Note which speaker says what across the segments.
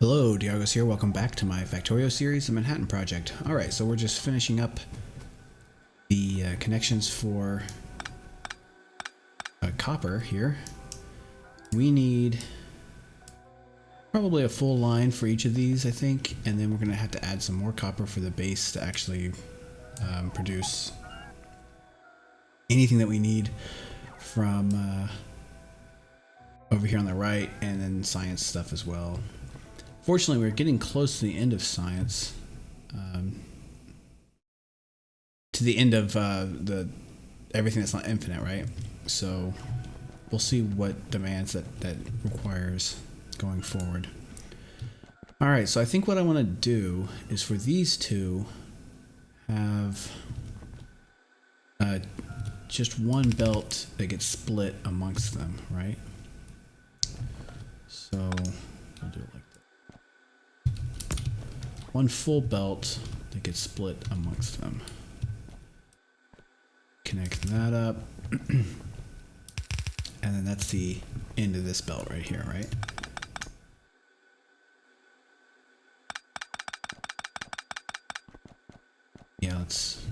Speaker 1: Hello, Diagos here. Welcome back to my Factorio series, the Manhattan Project. Alright, so we're just finishing up the connections for copper here. We need probably a full line for each of these, I think, and then we're going to have to add some more copper for the base to actually produce anything that we need from over here on the right, and then science stuff as well. Fortunately, we're getting close to the end of science, to the end of the everything that's not infinite, right? So we'll see what demands that requires going forward. All right, so I think what I want to do is for these two have just one belt that gets split amongst them, right? So we'll do it like that. One full belt that gets split amongst them. Connect that up. And then that's the end of this belt right here, right? Yeah, let's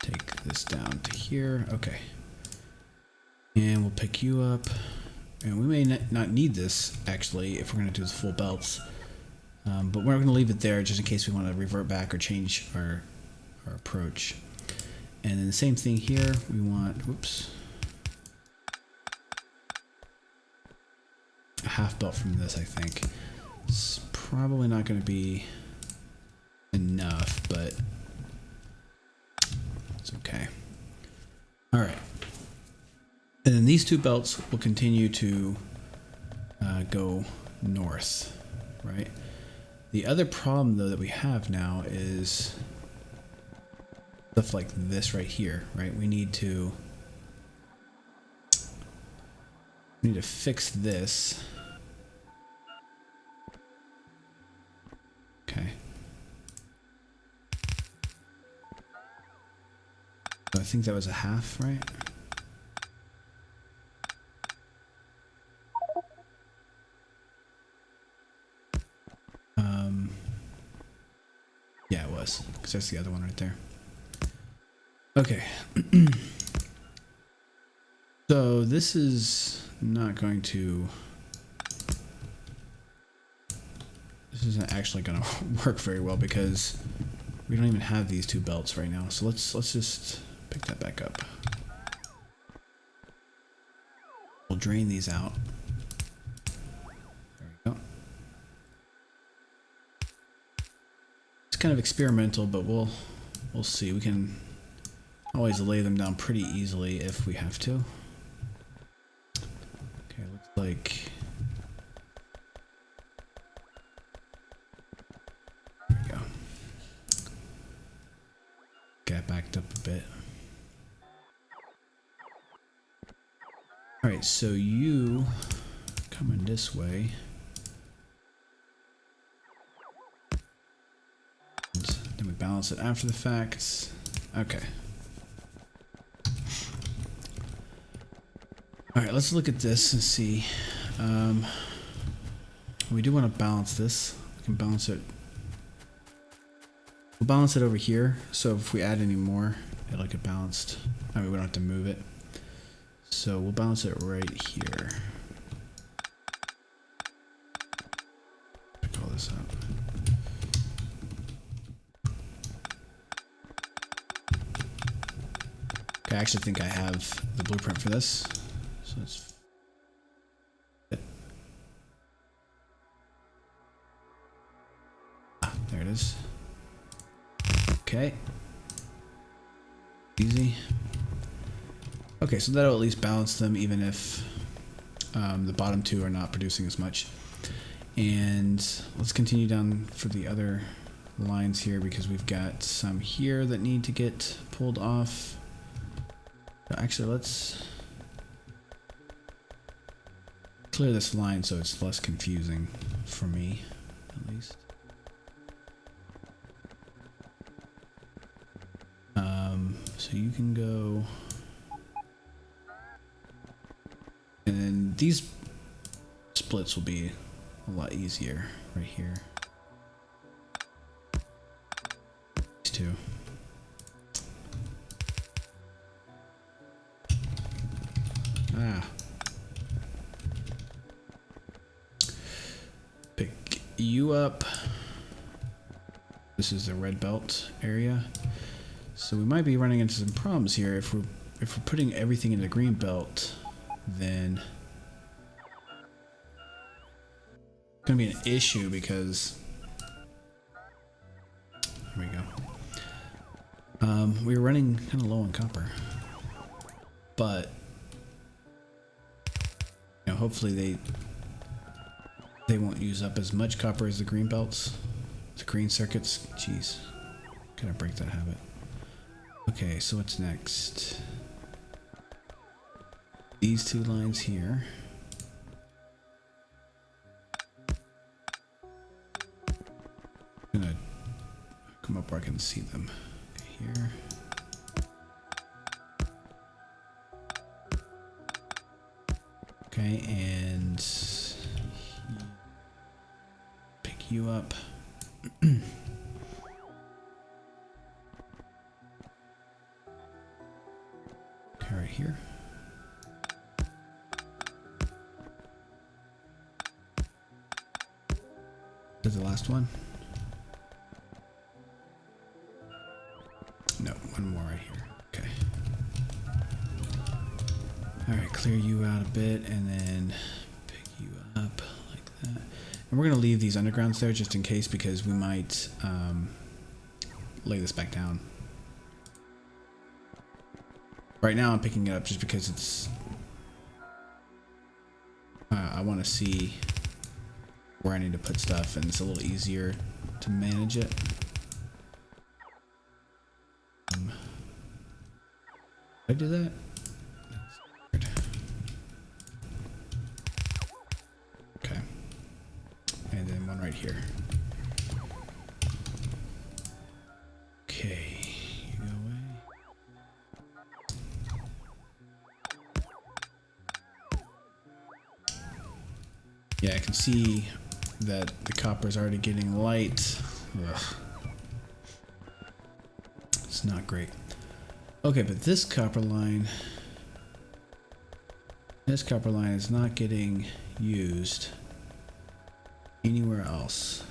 Speaker 1: take this down to here. Okay. And we'll pick you up. And we may not need this, actually, if we're going to do the full belts. But we're going to leave it there just in case we want to revert back or change our approach. And then the same thing here, we want, whoops, a half belt from this, I think. It's probably not going to be enough, but it's okay. All right. And then these two belts will continue to go north, right? The other problem, though, that we have now is stuff like this right here, right? We need to fix this. Okay. So I think that was a half, right? Yeah, it was, because that's the other one right there. Okay. So this is not going to... This isn't actually going to work very well because we don't even have these two belts right now. So let's just pick that back up. We'll drain these out. There we go. It's kind of experimental, but we'll see. We can always lay them down pretty easily if we have to. Okay, looks like... There we go. Got backed up a bit. Alright, so you coming this way. And then we balance it after the fact. Okay. Alright, let's look at this and see. We do want to balance this. We can balance it. We'll balance it over here, so if we add any more, it'll get balanced. I mean, we don't have to move it. So we'll balance it right here. Pick all this up. Okay, I actually think I have the blueprint for this. So it's... Ah, there it is. Okay. Easy. Okay, so that'll at least balance them even if the bottom two are not producing as much. And let's continue down for the other lines here because we've got some here that need to get pulled off. Actually, let's clear this line so it's less confusing for me, at least. So you can go... And then these splits will be a lot easier right here. These two. Ah. Pick you up. This is the red belt area. So we might be running into some problems here if we're putting everything in the green belt, then it's gonna be an issue because here we go. We were running kind of low on copper, but you know, hopefully they won't use up as much copper as the green belts, the green circuits. Jeez, gotta break that habit. Okay, so what's next? These two lines here. I'm gonna come up where I can see them. Okay, here. Okay, and pick you up. Okay, right here. Is the last one? No, one more right here. Okay. Alright, clear you out a bit and then pick you up like that. And we're going to leave these undergrounds there just in case because we might lay this back down. Right now I'm picking it up just because it's... I want to see where I need to put stuff, and it's a little easier to manage it. Did I do that? Okay. And then one right here. Okay. You go away. Yeah, I can see that the copper is already getting light. Ugh. It's not great. Okay, but this copper line is not getting used anywhere else.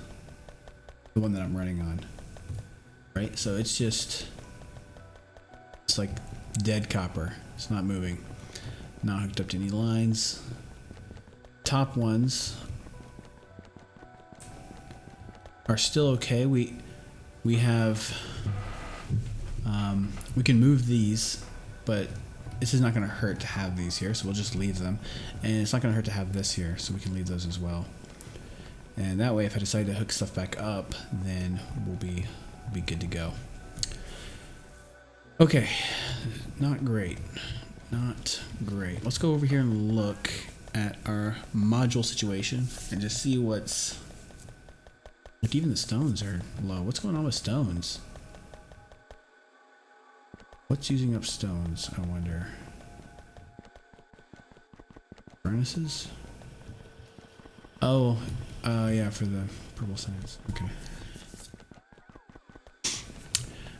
Speaker 1: The one that I'm running on. Right? So it's like dead copper. It's not moving. Not hooked up to any lines. Top ones are still okay. We have we can move these, but this is not going to hurt to have these here, so we'll just leave them. And it's not going to hurt to have this here, so we can leave those as well. And that way, if I decide to hook stuff back up, then we'll be good to go. Okay, not great. Not great. Let's go over here and look at our module situation and just see what's... Like, even the stones are low. What's going on with stones? What's using up stones, I wonder? Furnaces? Oh, yeah, for the purple science. Okay.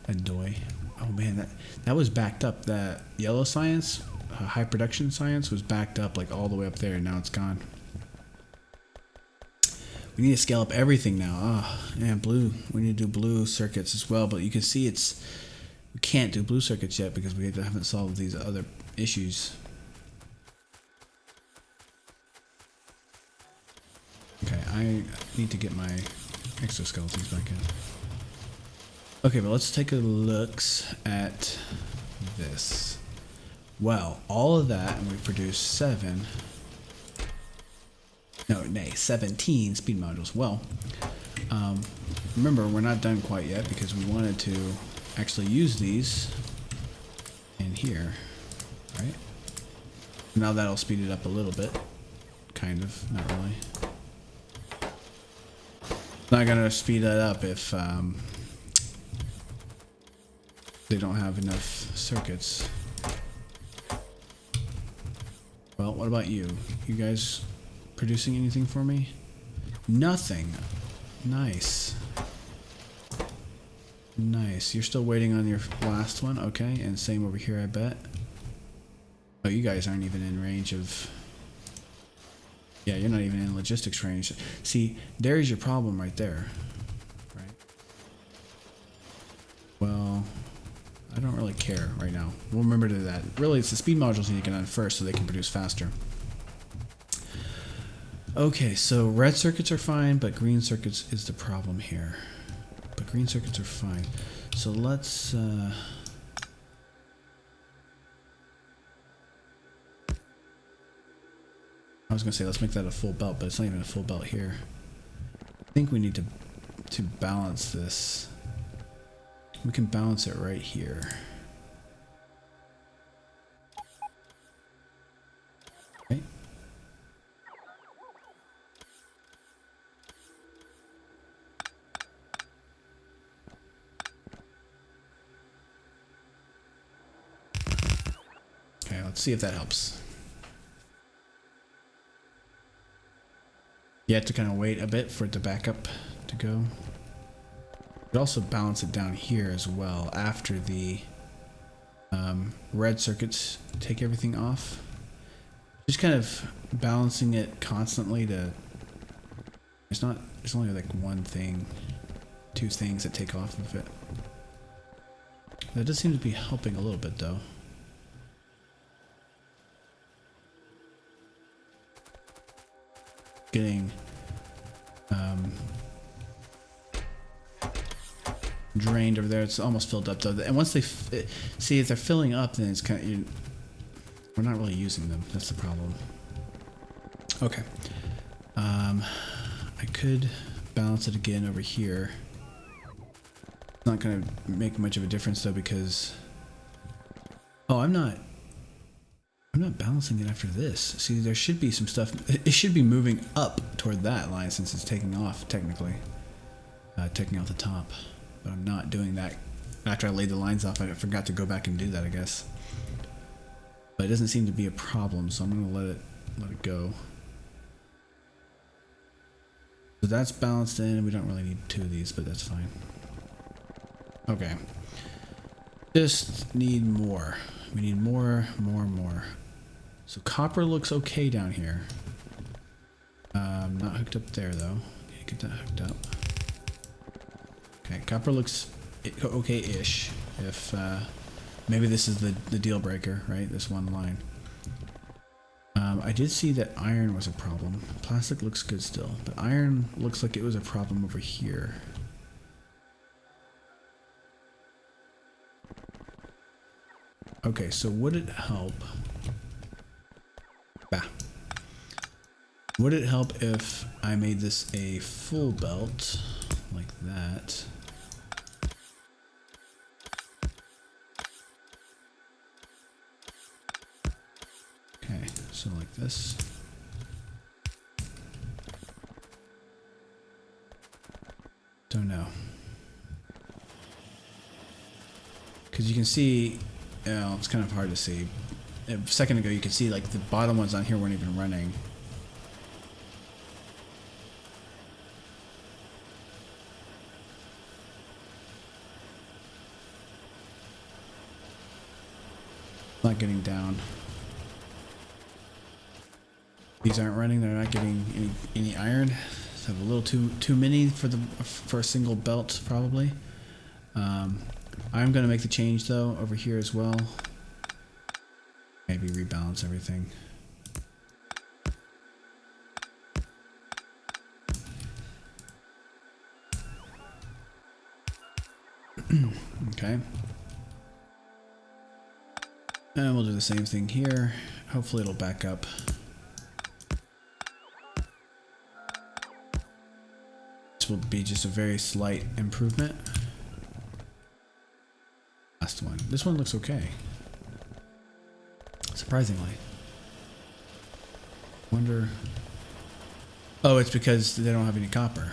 Speaker 1: A doy. Oh man, that was backed up. That yellow science, high production science, was backed up like all the way up there, and now it's gone. We need to scale up everything now. Oh, yeah, blue. We need to do blue circuits as well, but you can see we can't do blue circuits yet because we haven't solved these other issues. Okay, I need to get my exoskeletons back in. Okay, but let's take a look at this. Well, all of that, and we produced 17 speed modules. Well, remember, we're not done quite yet because we wanted to actually use these in here, right? Now that'll speed it up a little bit. Kind of, not really. Not gonna speed that up if they don't have enough circuits. Well, what about you? You guys producing anything for me? Nothing. Nice. Nice. You're still waiting on your last one? Okay, and same over here, I bet. Oh, you guys aren't even in range of... Yeah, you're not even in logistics range. See, there's your problem right there. Right? Well, I don't really care right now. We'll remember to do that. Really, it's the speed modules you need to get on first so they can produce faster. Okay, so red circuits are fine, but green circuits is the problem here. But green circuits are fine. So let's... I was gonna say let's make that a full belt, but it's not even a full belt here. I think we need to balance this. We can balance it right here. Okay. Okay, let's see if that helps. You have to kind of wait a bit for it to back up to go. But also balance it down here as well after the red circuits take everything off. Just kind of balancing it constantly to... It's only like one thing, two things that take off of it. That does seem to be helping a little bit though. Getting drained over there. It's almost filled up though, and once they see if they're filling up, then it's kind of we're not really using them. That's the problem. Okay, I could balance it again over here. It's not going to make much of a difference though because I'm not balancing it after this. See, there should be some stuff. It should be moving up toward that line since it's taking off, technically. Taking out the top. But I'm not doing that. After I laid the lines off, I forgot to go back and do that, I guess. But it doesn't seem to be a problem, so I'm going to let it go. So that's balanced in. We don't really need two of these, but that's fine. Okay. Just need more. We need more. So copper looks okay down here. Not hooked up there though. Okay, get that hooked up. Okay, copper looks okay-ish. If maybe this is the deal breaker, right? This one line. I did see that iron was a problem. Plastic looks good still, but iron looks like it was a problem over here. Okay, so would it help? Would it help if I made this a full belt like that? Okay, so like this. Don't know. Because you can see, it's kind of hard to see. A second ago you could see like the bottom ones on here weren't even running. Not getting down. These aren't running. They're not getting any iron. So a little too many for a single belt probably. I'm gonna make the change though over here as well. Maybe rebalance everything. Okay. And we'll do the same thing here. Hopefully it'll back up. This will be just a very slight improvement. Last one. This one looks okay. Surprisingly. Wonder... Oh, it's because they don't have any copper.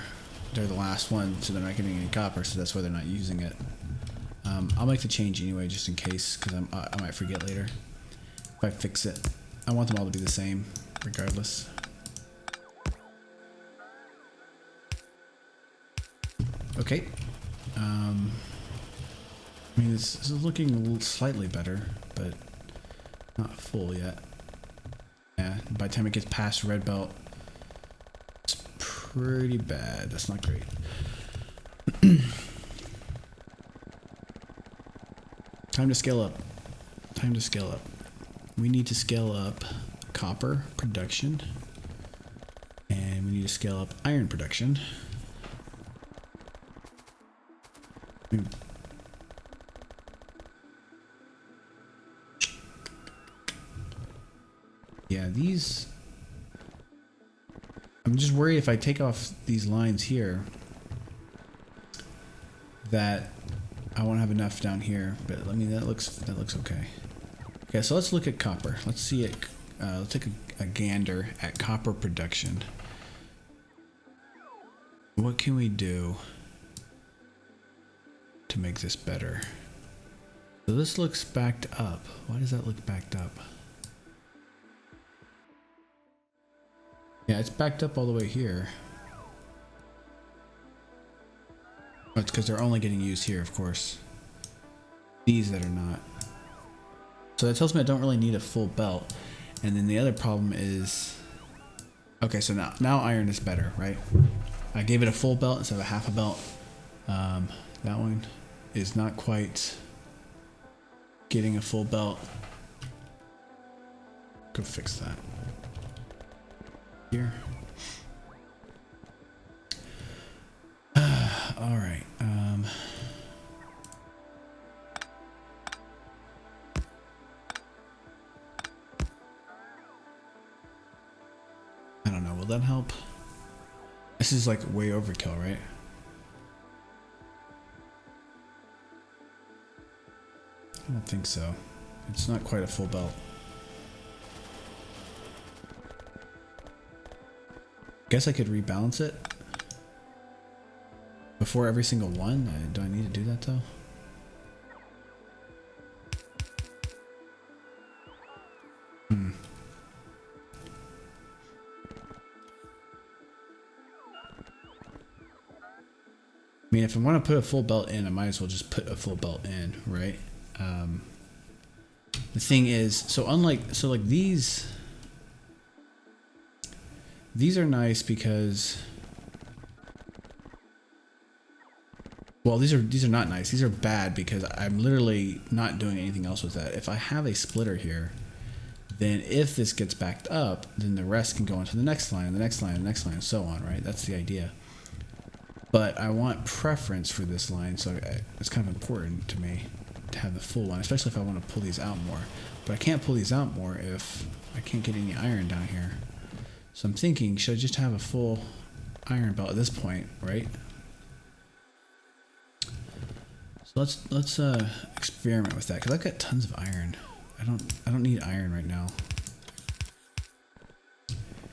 Speaker 1: They're the last one, so they're not getting any copper, so that's why they're not using it. I'll make the change anyway, just in case, because I might forget later. If I fix it. I want them all to be the same, regardless. Okay. I mean, this is looking a little slightly better, but not full yet. Yeah, by the time it gets past red belt, it's pretty bad. That's not great. Time to scale up. Time to scale up. We need to scale up copper production. And we need to scale up iron production. Yeah, these... I'm just worried if I take off these lines here that I won't have enough down here, but I mean that looks okay. Okay, so let's look at copper. Let's see it. Let's take a gander at copper production. What can we do to make this better? So this looks backed up. Why does that look backed up? Yeah, it's backed up all the way here. Oh, it's because they're only getting used here, of course. These that are not. So that tells me I don't really need a full belt. And then the other problem is... Okay, so now iron is better, right? I gave it a full belt instead of a half a belt. That one is not quite getting a full belt. Go fix that. Here. All right. I don't know. Will that help? This is like way overkill, right? I don't think so. It's not quite a full belt. Guess I could rebalance it before every single one. Do I need to do that though? I mean, if I want to put a full belt in, I might as well just put a full belt in, right? The thing is, so like these are nice because, well, these are not nice. These are bad because I'm literally not doing anything else with that. If I have a splitter here, then if this gets backed up, then the rest can go into the next line, the next line, the next line, and so on, right? That's the idea. But I want preference for this line, so it's kind of important to me to have the full one, especially if I want to pull these out more. But I can't pull these out more if I can't get any iron down here. So I'm thinking, should I just have a full iron belt at this point, right? So let's experiment with that, because I've got tons of iron. I don't need iron right now.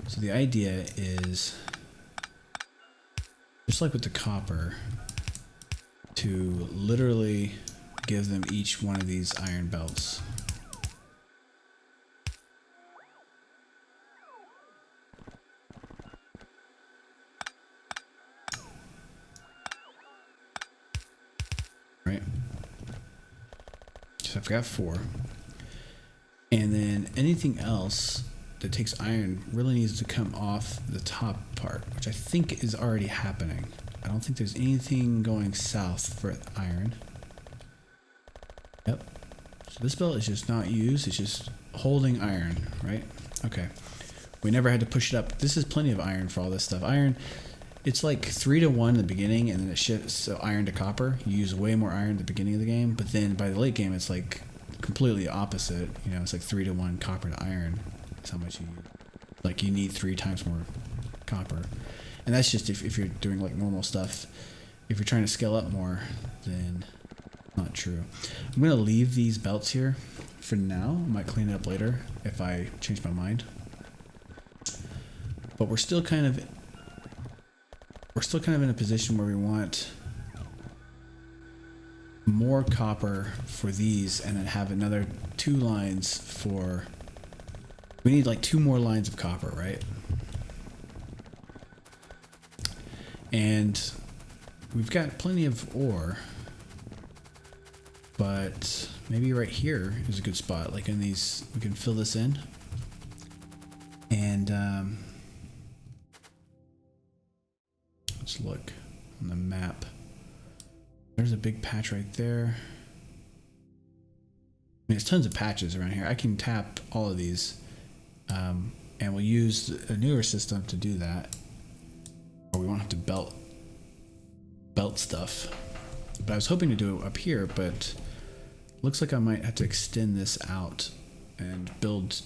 Speaker 1: So the idea is, just like with the copper, to literally give them each one of these iron belts. Right? So I've got 4. And then anything else that takes iron really needs to come off the top part, which I think is already happening. I don't think there's anything going south for iron. Yep. So this belt is just not used. It's just holding iron, right? Okay. We never had to push it up. This is plenty of iron for all this stuff. Iron, it's like 3-to-1 in the beginning, and then it shifts so iron to copper. You use way more iron at the beginning of the game, but then by the late game, it's like completely opposite. You know, it's like 3-to-1 copper to iron. That's how much you use. Like you need 3 times more copper. And that's just if you're doing like normal stuff. If you're trying to scale up more, then not true. I'm going to leave these belts here for now. I might clean it up later if I change my mind. But we're still kind of in a position where we want more copper for these and then have another 2 lines for... We need like 2 more lines of copper, right? And we've got plenty of ore, but maybe right here is a good spot. Like in these, we can fill this in. And let's look on the map. There's a big patch right there. I mean, there's tons of patches around here. I can tap all of these, and we'll use a newer system to do that, or we won't have to belt stuff. But I was hoping to do it up here, but looks like I might have to extend this out and build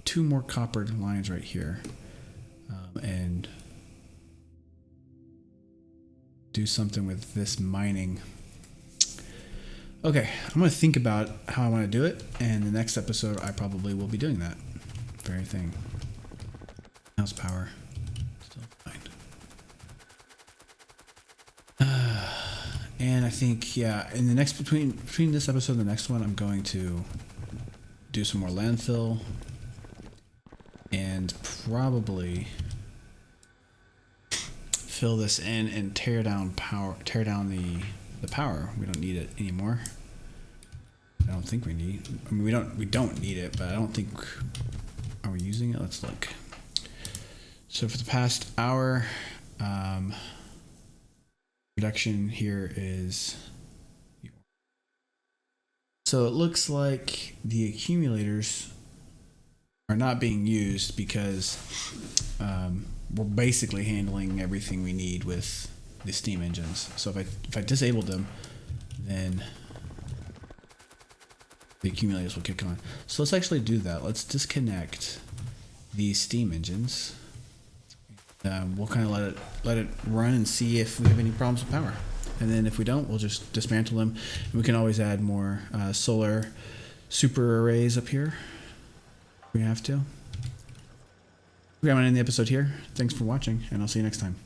Speaker 1: 2 more copper lines right here, and do something with this mining. Okay, I'm going to think about how I want to do it, and the next episode I probably will be doing that very thing. House power, still fine. And I think, yeah, in the next between this episode and the next one, I'm going to do some more landfill, and probably fill this in and tear down the power. We don't need it anymore. I don't think we need. I mean, we don't need it, but I don't think. Are we using it? Let's look. So for the past hour, production here is. So it looks like the accumulators are not being used because we're basically handling everything we need with the steam engines. So if I disabled them, then the accumulators will kick on. So let's actually do that. Let's disconnect these steam engines. We'll kind of let it run and see if we have any problems with power. And then if we don't, we'll just dismantle them. And we can always add more solar super arrays up here if we have to. Okay, I'm going to end the episode here. Thanks for watching, and I'll see you next time.